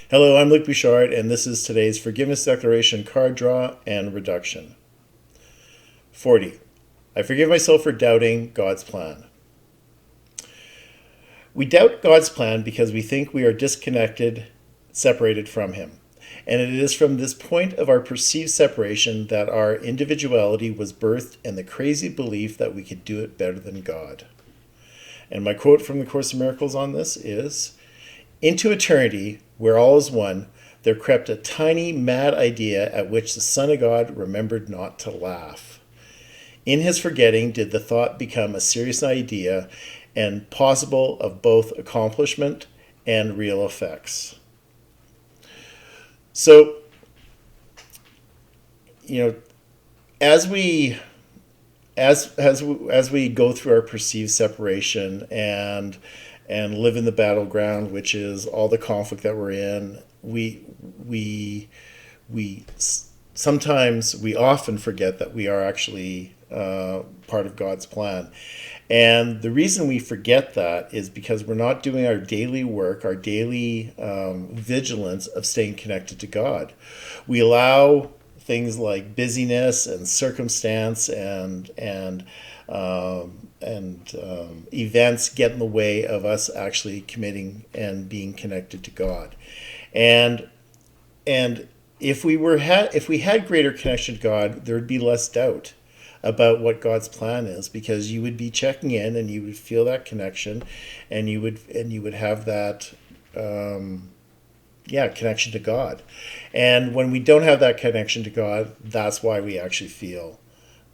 Hello, I'm Luc Bouchard, and this is today's Forgiveness Declaration card draw and reduction. 40. I forgive myself for doubting God's plan. We doubt God's plan because we think we are disconnected, separated from Him. And it is from this point of our perceived separation that our individuality was birthed and the crazy belief that we could do it better than God. And my quote from the Course in Miracles on this is, "Into eternity, where all is one, there crept a tiny, mad idea at which the Son of God remembered not to laugh. In his forgetting did the thought become a serious idea and possible of both accomplishment and real effects." So, as we as we go through our perceived separation and live in the battleground, which is all the conflict that we're in, we often forget that we are actually part of God's plan. And the reason we forget that is because we're not doing our daily work, our daily vigilance of staying connected to God. We allow things like busyness and circumstance and events get in the way of us actually committing and being connected to God. And if we had greater connection to God, there would be less doubt about what God's plan is, because you would be checking in and you would feel that connection, and you would have that connection to God. And when we don't have that connection to God, that's why we actually feel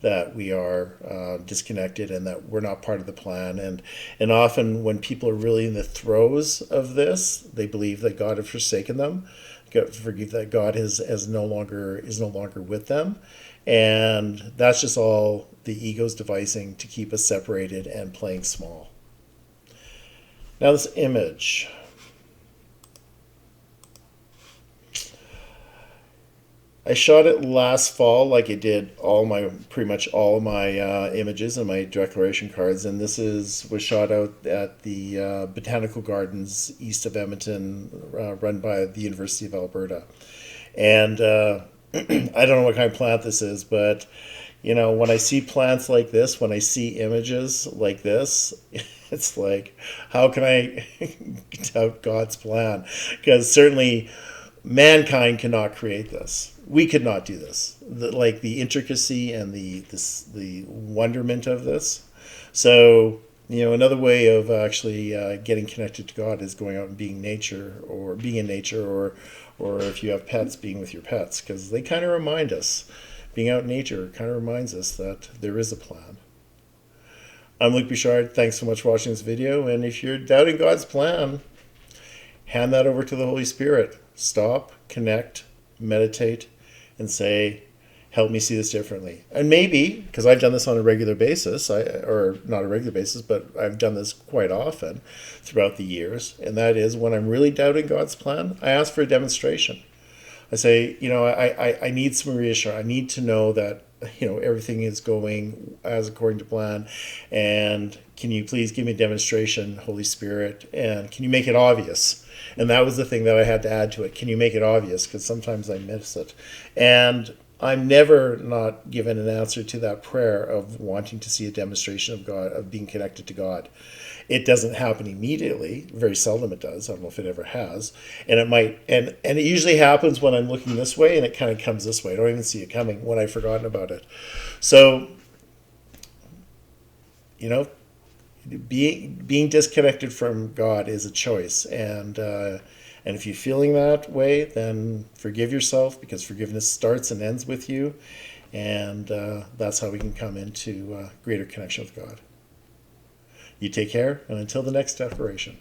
that we are disconnected and that we're not part of the plan. And often when people are really in the throes of this, they believe that God has forsaken them, forgive that God is no longer with them. And that's just all the ego's devising to keep us separated and playing small. Now this image. I shot it last fall, like I did pretty much all of my images and my declaration cards, and this was shot out at the Botanical Gardens east of Edmonton, run by the University of Alberta. And I don't know what kind of plant this is, but when I see plants like this, when I see images like this, it's like, how can I doubt God's plan? Because certainly mankind cannot create this. We could not do this. The intricacy and the wonderment of this. So, another way of actually getting connected to God is going out and being in nature, or if you have pets, being with your pets, because they kind of remind us. Being out in nature kind of reminds us that there is a plan. I'm Luc Bouchard. Thanks so much for watching this video. And if you're doubting God's plan, hand that over to the Holy Spirit. Stop, connect, meditate, and say, help me see this differently. And maybe, because I've done this on a regular basis, or not a regular basis, but I've done this quite often throughout the years, and that is when I'm really doubting God's plan, I ask for a demonstration. I say, I need some reassurance. I need to know that, everything is going as according to plan, and can you please give me a demonstration, Holy Spirit, and can you make it obvious? And that was the thing that I had to add to it. Can you make it obvious? Because sometimes I miss it. And I'm never not given an answer to that prayer of wanting to see a demonstration of God, of being connected to God. It doesn't happen immediately. Very seldom it does. I don't know if it ever has. And it might, and it usually happens when I'm looking this way, and it kind of comes this way. I don't even see it coming when I've forgotten about it. So, being disconnected from God is a choice, and if you're feeling that way, then forgive yourself, because forgiveness starts and ends with you, and that's how we can come into greater connection with God. You take care, and until the next declaration.